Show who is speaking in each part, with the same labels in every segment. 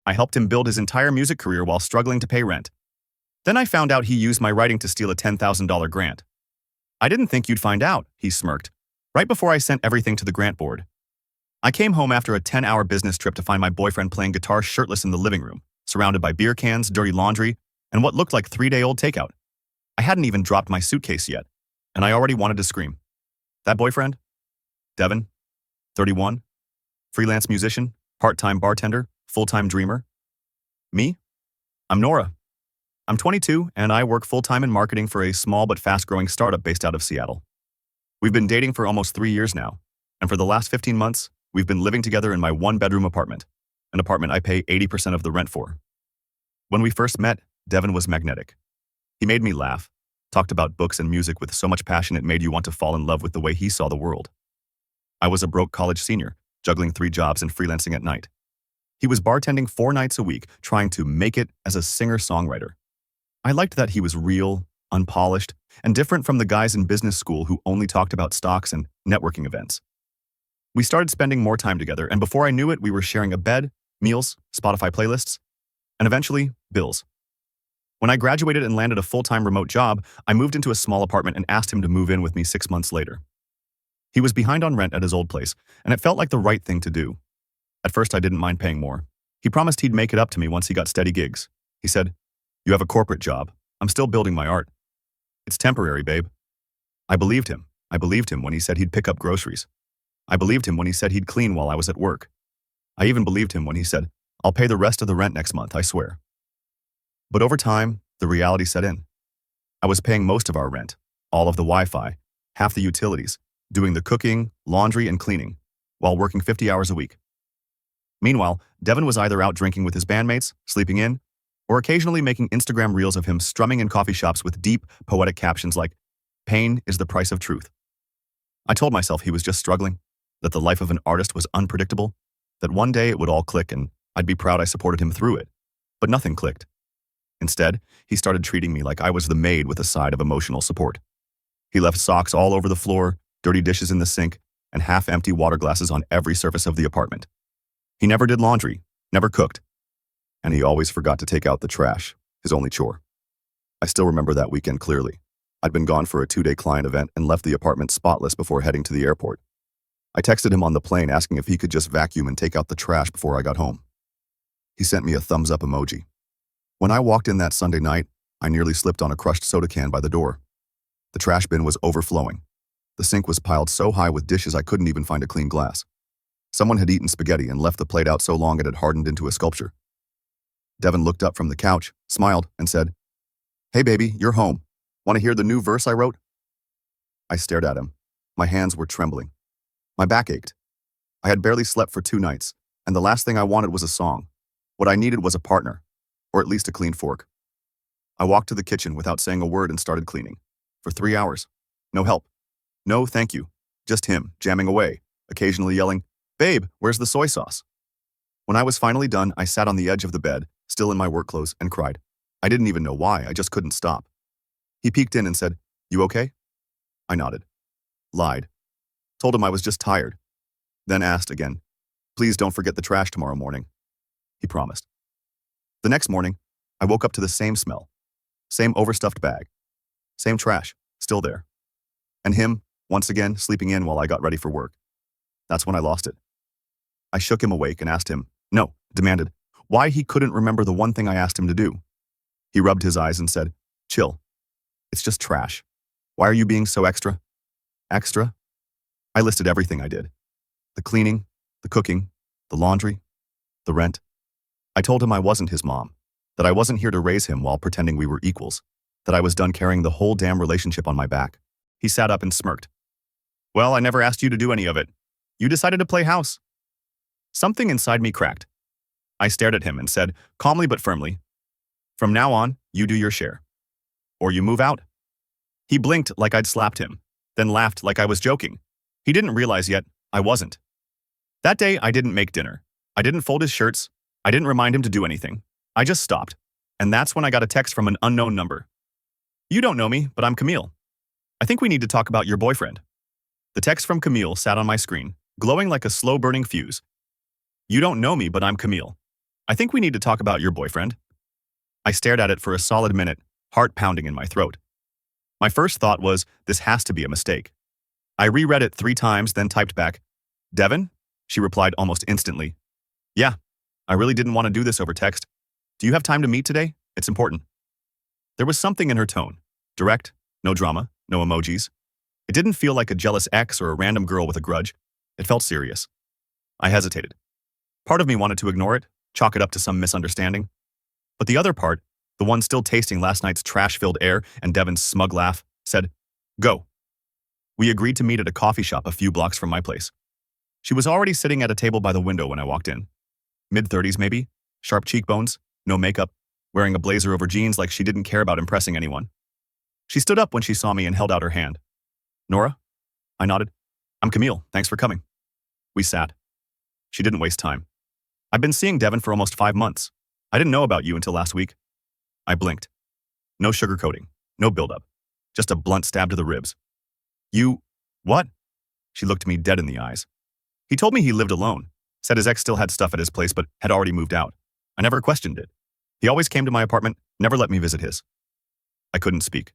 Speaker 1: I helped him build his entire music career while struggling to pay rent. Then I found out he used my writing to steal a $10,000 grant. I didn't think you'd find out, he smirked, right before I sent everything to the grant board. I came home after a 10-hour business trip to find my boyfriend playing guitar shirtless in the living room, surrounded by beer cans, dirty laundry, and what looked like 3-day-old takeout. I hadn't even dropped my suitcase yet, and I already wanted to scream. That boyfriend? Devin, 31, freelance musician, part-time bartender, full-time dreamer. Me? I'm Nora. I'm 22, and I work full-time in marketing for a small but fast-growing startup based out of Seattle. We've been dating for almost 3 years now, and for the last 15 months, we've been living together in my one-bedroom apartment, an apartment I pay 80% of the rent for. When we first met, Devin was magnetic. He made me laugh, talked about books and music with so much passion it made you want to fall in love with the way he saw the world. I was a broke college senior, juggling 3 jobs and freelancing at night. He was bartending 4 nights a week, trying to make it as a singer-songwriter. I liked that he was real, unpolished, and different from the guys in business school who only talked about stocks and networking events. We started spending more time together, and before I knew it, we were sharing a bed, meals, Spotify playlists, and eventually, bills. When I graduated and landed a full-time remote job, I moved into a small apartment and asked him to move in with me 6 months later. He was behind on rent at his old place, and it felt like the right thing to do. At first, I didn't mind paying more. He promised he'd make it up to me once he got steady gigs. He said, "You have a corporate job. I'm still building my art. It's temporary, babe." I believed him. I believed him when he said he'd pick up groceries. I believed him when he said he'd clean while I was at work. I even believed him when he said, "I'll pay the rest of the rent next month, I swear." But over time, the reality set in. I was paying most of our rent, all of the Wi-Fi, half the utilities, doing the cooking, laundry, and cleaning, while working 50 hours a week. Meanwhile, Devin was either out drinking with his bandmates, sleeping in, or occasionally making Instagram reels of him strumming in coffee shops with deep, poetic captions like, "Pain is the price of truth." I told myself he was just struggling, that the life of an artist was unpredictable, that one day it would all click and I'd be proud I supported him through it. But nothing clicked. Instead, he started treating me like I was the maid with a side of emotional support. He left socks all over the floor, dirty dishes in the sink, and half-empty water glasses on every surface of the apartment. He never did laundry, never cooked, and he always forgot to take out the trash, his only chore. I still remember that weekend clearly. I'd been gone for a 2-day client event and left the apartment spotless before heading to the airport. I texted him on the plane asking if he could just vacuum and take out the trash before I got home. He sent me a thumbs-up emoji. When I walked in that Sunday night, I nearly slipped on a crushed soda can by the door. The trash bin was overflowing. The sink was piled so high with dishes I couldn't even find a clean glass. Someone had eaten spaghetti and left the plate out so long it had hardened into a sculpture. Devin looked up from the couch, smiled, and said, "Hey baby, you're home. Want to hear the new verse I wrote?" I stared at him. My hands were trembling. My back ached. I had barely slept for 2 nights, and the last thing I wanted was a song. What I needed was a partner, or at least a clean fork. I walked to the kitchen without saying a word and started cleaning. For 3 hours. No help. No, thank you. Just him, jamming away, occasionally yelling, "Babe, where's the soy sauce?" When I was finally done, I sat on the edge of the bed, still in my work clothes, and cried. I didn't even know why, I just couldn't stop. He peeked in and said, "You okay?" I nodded. Lied. Told him I was just tired. Then asked again, "Please don't forget the trash tomorrow morning." He promised. The next morning, I woke up to the same smell. Same overstuffed bag. Same trash, still there. And him, once again, sleeping in while I got ready for work. That's when I lost it. I shook him awake and asked him, demanded, why he couldn't remember the one thing I asked him to do. He rubbed his eyes and said, "Chill. It's just trash. Why are you being so extra?" Extra? I listed everything I did. The cleaning, the cooking, the laundry, the rent. I told him I wasn't his mom, that I wasn't here to raise him while pretending we were equals, that I was done carrying the whole damn relationship on my back. He sat up and smirked. "Well, I never asked you to do any of it. You decided to play house." Something inside me cracked. I stared at him and said, calmly but firmly, "From now on, you do your share. Or you move out." He blinked like I'd slapped him, then laughed like I was joking. He didn't realize yet I wasn't. That day, I didn't make dinner. I didn't fold his shirts. I didn't remind him to do anything. I just stopped. And that's when I got a text from an unknown number. "You don't know me, but I'm Camille. I think we need to talk about your boyfriend." The text from Camille sat on my screen, glowing like a slow-burning fuse. "You don't know me, but I'm Camille. I think we need to talk about your boyfriend. I stared at it for a solid minute, heart pounding in my throat. My first thought was, this has to be a mistake. I reread it 3 times, then typed back, Devin? She replied almost instantly. Yeah, I really didn't want to do this over text. Do you have time to meet today? It's important. There was something in her tone. Direct, no drama, no emojis. It didn't feel like a jealous ex or a random girl with a grudge. It felt serious. I hesitated. Part of me wanted to ignore it, chalk it up to some misunderstanding. But the other part, the one still tasting last night's trash-filled air and Devin's smug laugh, said, go. We agreed to meet at a coffee shop a few blocks from my place. She was already sitting at a table by the window when I walked in. Mid-30s maybe, sharp cheekbones, no makeup, wearing a blazer over jeans like she didn't care about impressing anyone. She stood up when she saw me and held out her hand. Nora? I nodded. I'm Camille, thanks for coming. We sat. She didn't waste time. I've been seeing Devin for almost 5 months. I didn't know about you until last week. I blinked. No sugarcoating, no buildup, just a blunt stab to the ribs. You, what? She looked me dead in the eyes. He told me he lived alone, said his ex still had stuff at his place but had already moved out. I never questioned it. He always came to my apartment, never let me visit his. I couldn't speak.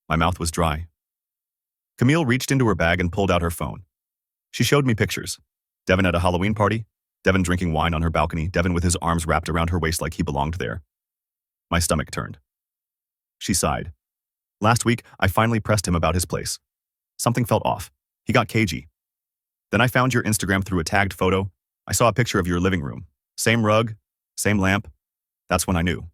Speaker 1: My mouth was dry. Camille reached into her bag and pulled out her phone. She showed me pictures. Devin at a Halloween party, Devin drinking wine on her balcony, Devin with his arms wrapped around her waist like he belonged there. My stomach turned. She sighed. Last week, I finally pressed him about his place. Something felt off. He got cagey. Then I found your Instagram through a tagged photo. I saw a picture of your living room. Same rug, same lamp. That's when I knew.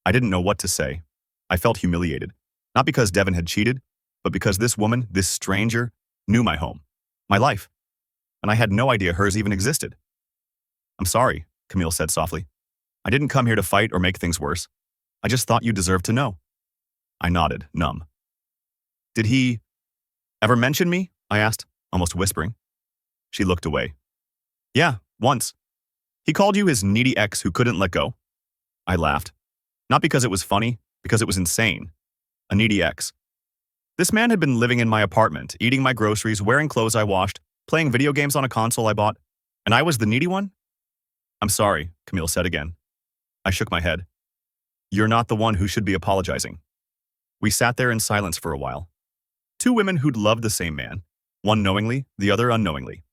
Speaker 1: I didn't know what to say. I felt humiliated. Not because Devin had cheated, but because this woman, this stranger, knew my home, my life. And I had no idea hers even existed. I'm sorry, Camille said softly. I didn't come here to fight or make things worse. I just thought you deserved to know. I nodded, numb. Did he ever mention me? I asked, almost whispering. She looked away. Yeah, once. He called you his needy ex who couldn't let go. I laughed. Not because it was funny, because it was insane. A needy ex. This man had been living in my apartment, eating my groceries, wearing clothes I washed, playing video games on a console I bought, and I was the needy one? I'm sorry, Camille said again. I shook my head. You're not the one who should be apologizing. We sat there in silence for a while. 2 women who'd loved the same man, one knowingly, the other unknowingly.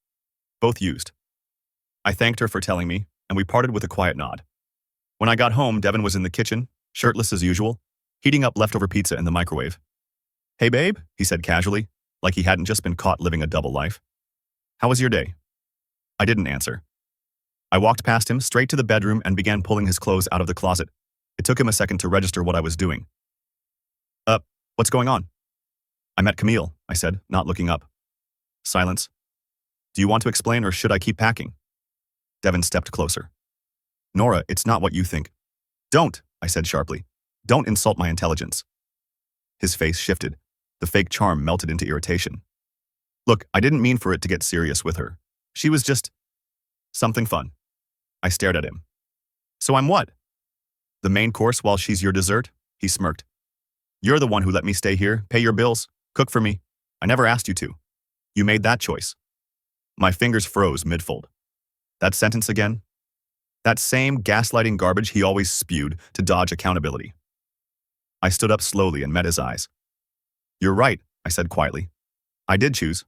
Speaker 1: Both used. I thanked her for telling me, and we parted with a quiet nod. When I got home, Devin was in the kitchen, shirtless as usual, heating up leftover pizza in the microwave. Hey babe, he said casually, like he hadn't just been caught living a double life. How was your day? I didn't answer. I walked past him, straight to the bedroom, and began pulling his clothes out of the closet. It took him a second to register what I was doing. What's going on? I met Camille, I said, not looking up. Silence. Do you want to explain or should I keep packing? Devin stepped closer. Nora, it's not what you think. Don't, I said sharply. Don't insult my intelligence. His face shifted. The fake charm melted into irritation. Look, I didn't mean for it to get serious with her. She was just something fun. I stared at him. So I'm what? The main course while she's your dessert? He smirked. You're the one who let me stay here, pay your bills, cook for me. I never asked you to. You made that choice. My fingers froze mid-fold. That sentence again? That same gaslighting garbage he always spewed to dodge accountability. I stood up slowly and met his eyes. You're right, I said quietly. I did choose,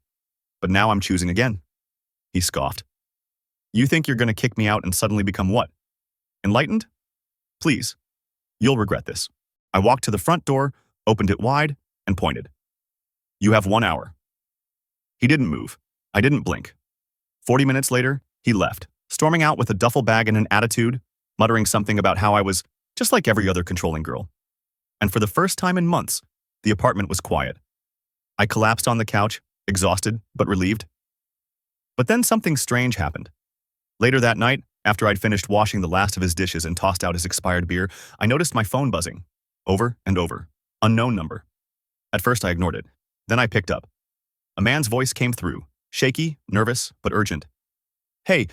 Speaker 1: but now I'm choosing again. He scoffed. You think you're going to kick me out and suddenly become what? Enlightened? Please. You'll regret this. I walked to the front door, opened it wide, and pointed. You have 1 hour. He didn't move. I didn't blink. 40 minutes later, he left, storming out with a duffel bag and an attitude, muttering something about how I was just like every other controlling girl. And for the first time in months, the apartment was quiet. I collapsed on the couch, exhausted but relieved. But then something strange happened. Later that night, after I'd finished washing the last of his dishes and tossed out his expired beer, I noticed my phone buzzing. Over and over. Unknown number. At first I ignored it. Then I picked up. A man's voice came through. Shaky, nervous, but urgent. Hey,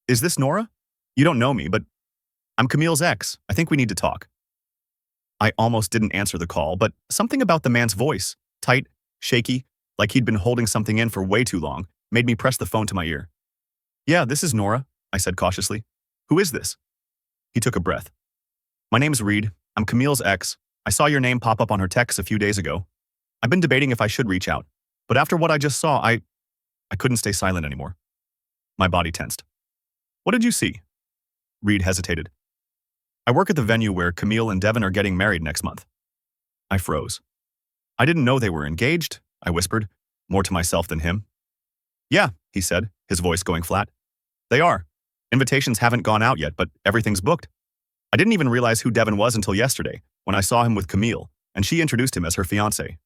Speaker 1: is this Nora? You don't know me, but I'm Camille's ex. I think we need to talk. I almost didn't answer the call, but something about the man's voice, tight, shaky, like he'd been holding something in for way too long, made me press the phone to my ear. Yeah, this is Nora, I said cautiously. Who is this? He took a breath. My name's Reed. I'm Camille's ex. I saw your name pop up on her texts a few days ago. I've been debating if I should reach out, but after what I just saw, I couldn't stay silent anymore. My body tensed. What did you see? Reed hesitated. I work at the venue where Camille and Devin are getting married next month. I froze. I didn't know they were engaged, I whispered, more to myself than him. Yeah, he said, his voice going flat. They are. Invitations haven't gone out yet, but everything's booked. I didn't even realize who Devin was until yesterday, when I saw him with Camille, and she introduced him as her fiancée.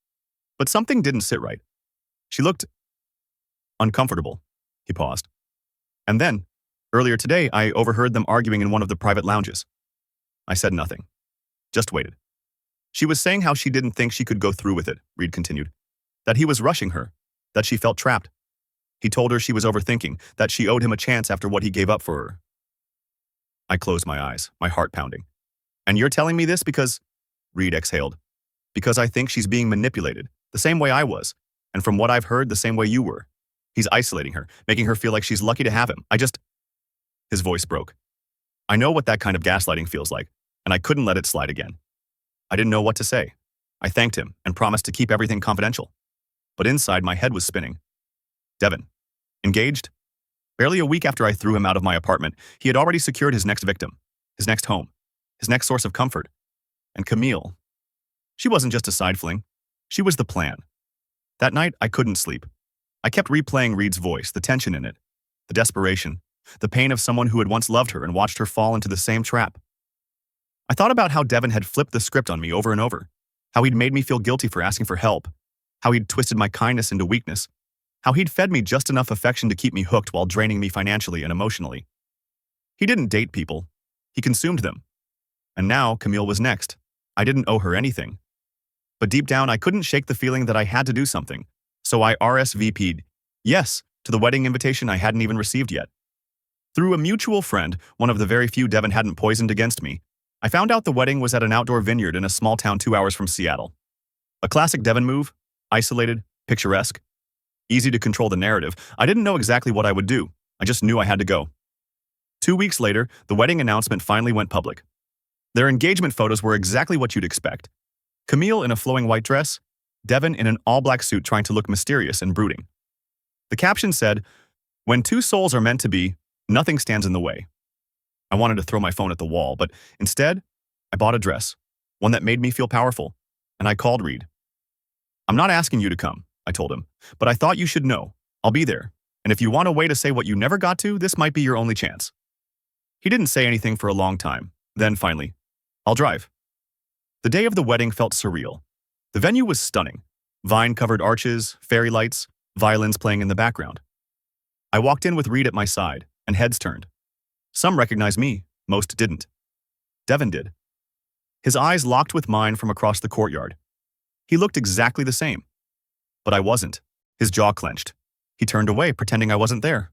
Speaker 1: But something didn't sit right. She looked uncomfortable. He paused. And then, earlier today, I overheard them arguing in one of the private lounges. I said nothing. Just waited. She was saying how she didn't think she could go through with it, Reed continued. That he was rushing her. That she felt trapped. He told her she was overthinking, that she owed him a chance after what he gave up for her. I closed my eyes, my heart pounding. And you're telling me this because… Reed exhaled. Because I think she's being manipulated, the same way I was, and from what I've heard, the same way you were. He's isolating her, making her feel like she's lucky to have him. His voice broke. I know what that kind of gaslighting feels like, and I couldn't let it slide again. I didn't know what to say. I thanked him and promised to keep everything confidential. But inside, my head was spinning. Devin. Engaged? Barely a week after I threw him out of my apartment, he had already secured his next victim, his next home, his next source of comfort. And Camille. She wasn't just a side fling. She was the plan. That night, I couldn't sleep. I kept replaying Reed's voice, the tension in it, the desperation, the pain of someone who had once loved her and watched her fall into the same trap. I thought about how Devin had flipped the script on me over and over, how he'd made me feel guilty for asking for help, how he'd twisted my kindness into weakness, how he'd fed me just enough affection to keep me hooked while draining me financially and emotionally. He didn't date people. He consumed them. And now Camille was next. I didn't owe her anything. But deep down, I couldn't shake the feeling that I had to do something. So I RSVP'd yes to the wedding invitation I hadn't even received yet. Through a mutual friend, one of the very few Devin hadn't poisoned against me, I found out the wedding was at an outdoor vineyard in a small town 2 hours from Seattle. A classic Devin move, isolated, picturesque. Easy to control the narrative. I didn't know exactly what I would do. I just knew I had to go. 2 weeks later, the wedding announcement finally went public. Their engagement photos were exactly what you'd expect. Camille in a flowing white dress, Devin in an all-black suit trying to look mysterious and brooding. The caption said, "When two souls are meant to be, nothing stands in the way." I wanted to throw my phone at the wall, but instead, I bought a dress, one that made me feel powerful, and I called Reed. "I'm not asking you to come," I told him, "but I thought you should know. I'll be there, and if you want a way to say what you never got to, this might be your only chance." He didn't say anything for a long time. Then finally, "I'll drive." The day of the wedding felt surreal. The venue was stunning. Vine-covered arches, fairy lights, violins playing in the background. I walked in with Reed at my side, and heads turned. Some recognized me, most didn't. Devin did. His eyes locked with mine from across the courtyard. He looked exactly the same. But I wasn't. His jaw clenched. He turned away, pretending I wasn't there.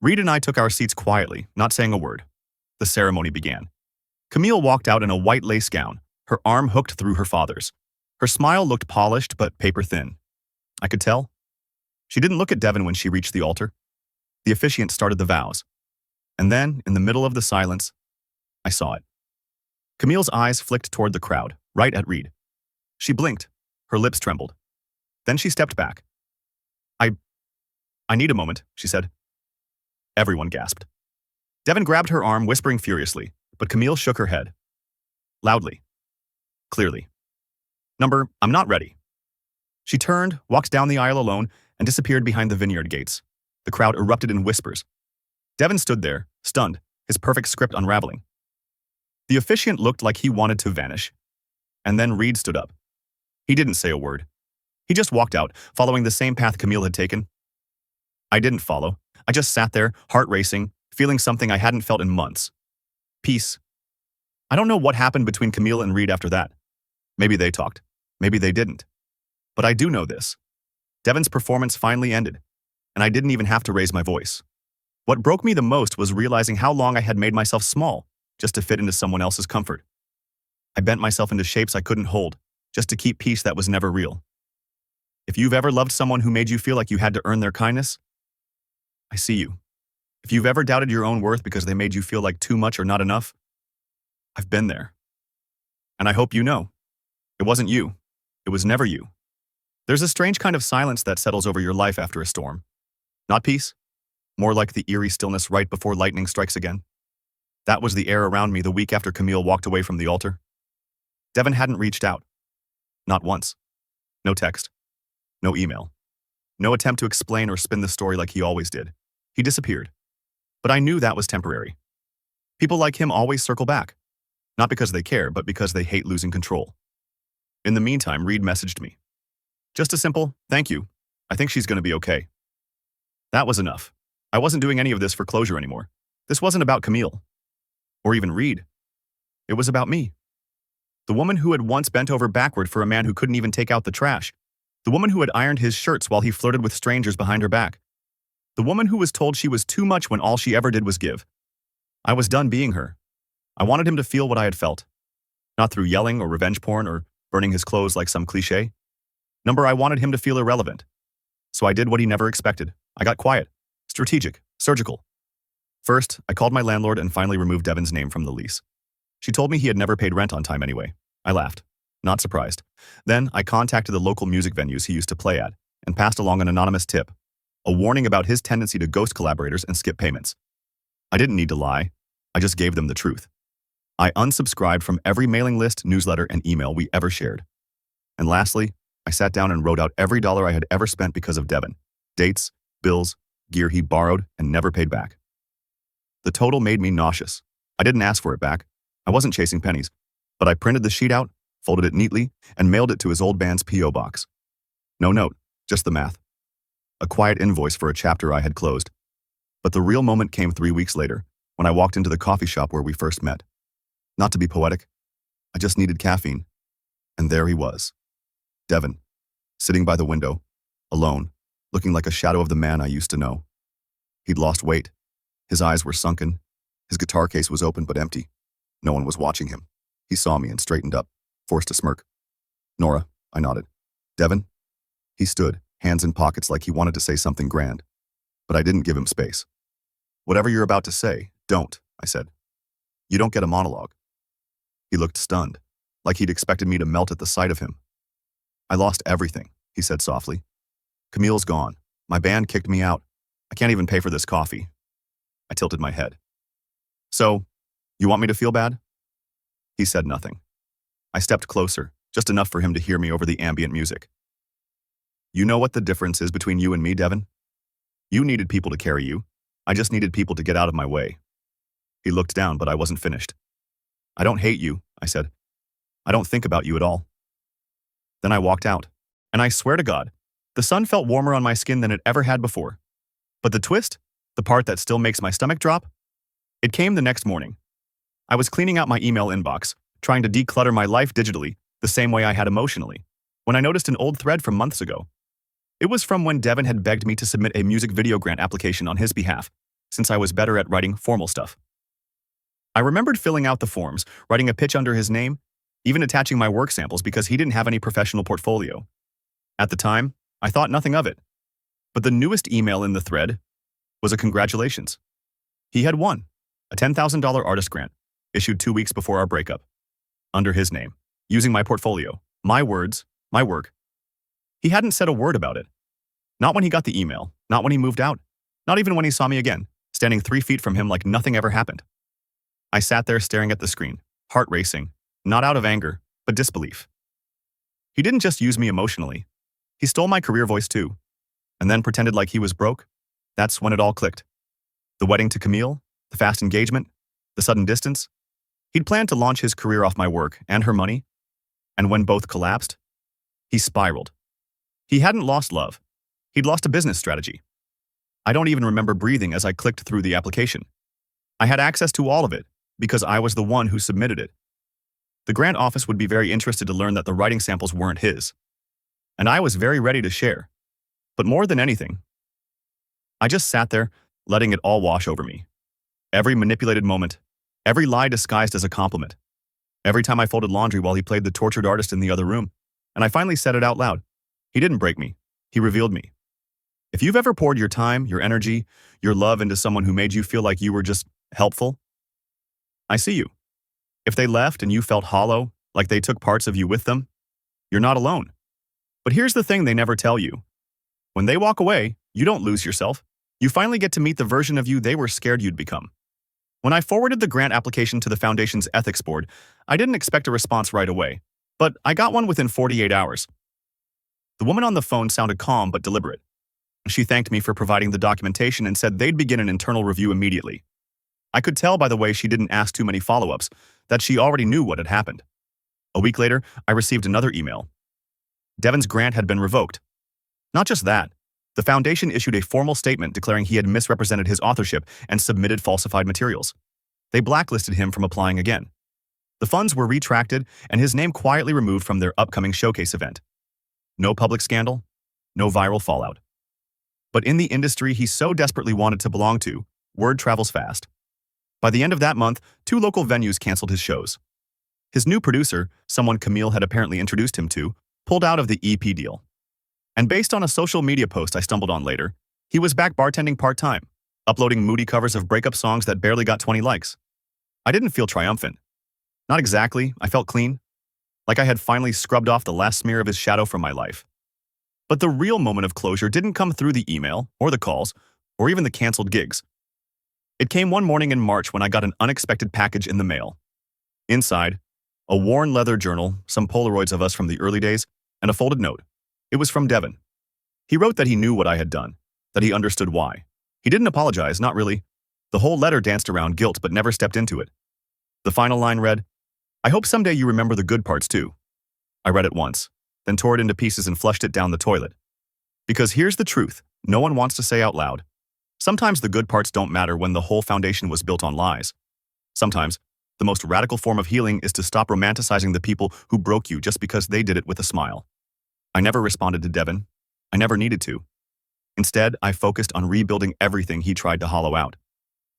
Speaker 1: Reed and I took our seats quietly, not saying a word. The ceremony began. Camille walked out in a white lace gown, her arm hooked through her father's. Her smile looked polished but paper-thin. I could tell. She didn't look at Devin when she reached the altar. The officiant started the vows. And then, in the middle of the silence, I saw it. Camille's eyes flicked toward the crowd, right at Reed. She blinked. Her lips trembled. Then she stepped back. I need a moment, she said. Everyone gasped. Devin grabbed her arm, whispering furiously, but Camille shook her head. Loudly. Clearly. I'm not ready. She turned, walked down the aisle alone, and disappeared behind the vineyard gates. The crowd erupted in whispers. Devin stood there, stunned, his perfect script unraveling. The officiant looked like he wanted to vanish. And then Reed stood up. He didn't say a word. He just walked out, following the same path Camille had taken. I didn't follow. I just sat there, heart racing, feeling something I hadn't felt in months. Peace. I don't know what happened between Camille and Reed after that. Maybe they talked. Maybe they didn't. But I do know this. Devin's performance finally ended, and I didn't even have to raise my voice. What broke me the most was realizing how long I had made myself small, just to fit into someone else's comfort. I bent myself into shapes I couldn't hold, just to keep peace that was never real. If you've ever loved someone who made you feel like you had to earn their kindness, I see you. If you've ever doubted your own worth because they made you feel like too much or not enough, I've been there. And I hope you know, it wasn't you. It was never you. There's a strange kind of silence that settles over your life after a storm. Not peace, more like the eerie stillness right before lightning strikes again. That was the air around me the week after Camille walked away from the altar. Devin hadn't reached out. Not once. No text. No email. No attempt to explain or spin the story like he always did. He disappeared. But I knew that was temporary. People like him always circle back. Not because they care, but because they hate losing control. In the meantime, Reed messaged me. Just a simple, thank you. I think she's going to be okay. That was enough. I wasn't doing any of this for closure anymore. This wasn't about Camille. Or even Reed. It was about me. The woman who had once bent over backward for a man who couldn't even take out the trash. The woman who had ironed his shirts while he flirted with strangers behind her back. The woman who was told she was too much when all she ever did was give. I was done being her. I wanted him to feel what I had felt. Not through yelling or revenge porn or burning his clothes like some cliché. I wanted him to feel irrelevant. So I did what he never expected. I got quiet, strategic, surgical. First, I called my landlord and finally removed Devin's name from the lease. She told me he had never paid rent on time anyway. I laughed, not surprised. Then I contacted the local music venues he used to play at and passed along an anonymous tip, a warning about his tendency to ghost collaborators and skip payments. I didn't need to lie. I just gave them the truth. I unsubscribed from every mailing list, newsletter, and email we ever shared. And lastly, I sat down and wrote out every dollar I had ever spent because of Devin. Dates, bills, gear he borrowed and never paid back. The total made me nauseous. I didn't ask for it back. I wasn't chasing pennies. But I printed the sheet out, folded it neatly, and mailed it to his old band's P.O. box. No note, just the math. A quiet invoice for a chapter I had closed. But the real moment came 3 weeks later, when I walked into the coffee shop where we first met. Not to be poetic, I just needed caffeine. And there he was. Devin, sitting by the window, alone, looking like a shadow of the man I used to know. He'd lost weight. His eyes were sunken. His guitar case was open but empty. No one was watching him. He saw me and straightened up, forced a smirk. Nora, I nodded. Devin? He stood, hands in pockets like he wanted to say something grand. But I didn't give him space. Whatever you're about to say, don't, I said. You don't get a monologue. He looked stunned, like he'd expected me to melt at the sight of him. I lost everything, he said softly. Camille's gone. My band kicked me out. I can't even pay for this coffee. I tilted my head. So, you want me to feel bad? He said nothing. I stepped closer, just enough for him to hear me over the ambient music. You know what the difference is between you and me, Devin? You needed people to carry you. I just needed people to get out of my way. He looked down, but I wasn't finished. I don't hate you, I said. I don't think about you at all. Then I walked out, and I swear to God, the sun felt warmer on my skin than it ever had before. But the twist, the part that still makes my stomach drop, it came the next morning. I was cleaning out my email inbox, trying to declutter my life digitally, the same way I had emotionally, when I noticed an old thread from months ago. It was from when Devin had begged me to submit a music video grant application on his behalf, since I was better at writing formal stuff. I remembered filling out the forms, writing a pitch under his name, even attaching my work samples because he didn't have any professional portfolio. At the time, I thought nothing of it. But the newest email in the thread was a congratulations. He had won a $10,000 artist grant, issued 2 weeks before our breakup, under his name, using my portfolio, my words, my work. He hadn't said a word about it. Not when he got the email, not when he moved out, not even when he saw me again, standing 3 feet from him like nothing ever happened. I sat there staring at the screen, heart racing, not out of anger, but disbelief. He didn't just use me emotionally. He stole my career voice too, and then pretended like he was broke. That's when it all clicked. The wedding to Camille, the fast engagement, the sudden distance. He'd planned to launch his career off my work and her money, and when both collapsed, he spiraled. He hadn't lost love. He'd lost a business strategy. I don't even remember breathing as I clicked through the application. I had access to all of it because I was the one who submitted it. The grant office would be very interested to learn that the writing samples weren't his. And I was very ready to share. But more than anything, I just sat there, letting it all wash over me. Every manipulated moment, every lie disguised as a compliment. Every time I folded laundry while he played the tortured artist in the other room. And I finally said it out loud. He didn't break me. He revealed me. If If you've ever poured your time, your energy, your love into someone who made you feel like you were just helpful, I see you. If they left and you felt hollow, like they took parts of you with them, you're not alone. But here's the thing they never tell you. When they walk away, you don't lose yourself. You finally get to meet the version of you they were scared you'd become. When I forwarded the grant application to the Foundation's ethics board, I didn't expect a response right away, but I got one within 48 hours. The woman on the phone sounded calm but deliberate. She thanked me for providing the documentation and said they'd begin an internal review immediately. I could tell by the way she didn't ask too many follow-ups that she already knew what had happened. A week later, I received another email. Devon's grant had been revoked. Not just that, the Foundation issued a formal statement declaring he had misrepresented his authorship and submitted falsified materials. They blacklisted him from applying again. The funds were retracted and his name quietly removed from their upcoming showcase event. No public scandal, no viral fallout. But in the industry he so desperately wanted to belong to, word travels fast. By the end of that month, 2 local venues canceled his shows. His new producer, someone Camille had apparently introduced him to, pulled out of the EP deal. And based on a social media post I stumbled on later, he was back bartending part-time, uploading moody covers of breakup songs that barely got 20 likes. I didn't feel triumphant. Not exactly, I felt clean. Like I had finally scrubbed off the last smear of his shadow from my life. But the real moment of closure didn't come through the email, or the calls, or even the canceled gigs. It came one morning in March when I got an unexpected package in the mail. Inside, a worn leather journal, some Polaroids of us from the early days, and a folded note. It was from Devon. He wrote that he knew what I had done, that he understood why. He didn't apologize, not really. The whole letter danced around guilt but never stepped into it. The final line read, "I hope someday you remember the good parts too." I read it once, then tore it into pieces and flushed it down the toilet. Because here's the truth, no one wants to say out loud. Sometimes the good parts don't matter when the whole foundation was built on lies. Sometimes, the most radical form of healing is to stop romanticizing the people who broke you just because they did it with a smile. I never responded to Devon. I never needed to. Instead, I focused on rebuilding everything he tried to hollow out.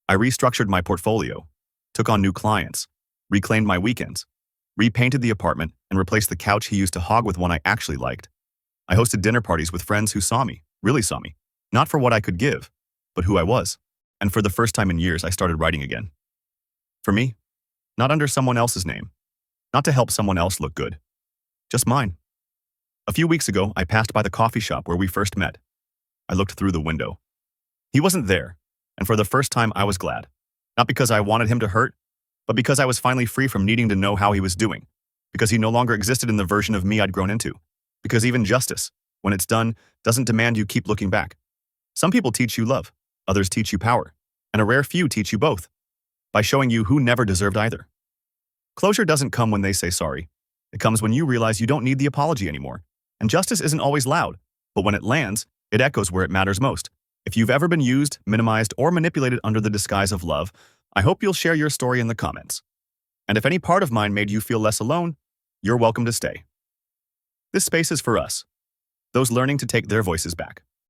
Speaker 1: I restructured my portfolio, took on new clients, reclaimed my weekends, repainted the apartment, and replaced the couch he used to hog with one I actually liked. I hosted dinner parties with friends who saw me, really saw me, not for what I could give, but who I was. And for the first time in years, I started writing again. For me, not under someone else's name, not to help someone else look good, just mine. A few weeks ago, I passed by the coffee shop where we first met. I looked through the window. He wasn't there, and for the first time, I was glad. Not because I wanted him to hurt, but because I was finally free from needing to know how he was doing, because he no longer existed in the version of me I'd grown into, because even justice, when it's done, doesn't demand you keep looking back. Some people teach you love, others teach you power, and a rare few teach you both, by showing you who never deserved either. Closure doesn't come when they say sorry. It comes when you realize you don't need the apology anymore. And justice isn't always loud, but when it lands, it echoes where it matters most. If you've ever been used, minimized, or manipulated under the disguise of love, I hope you'll share your story in the comments. And if any part of mine made you feel less alone, you're welcome to stay. This space is for us, those learning to take their voices back.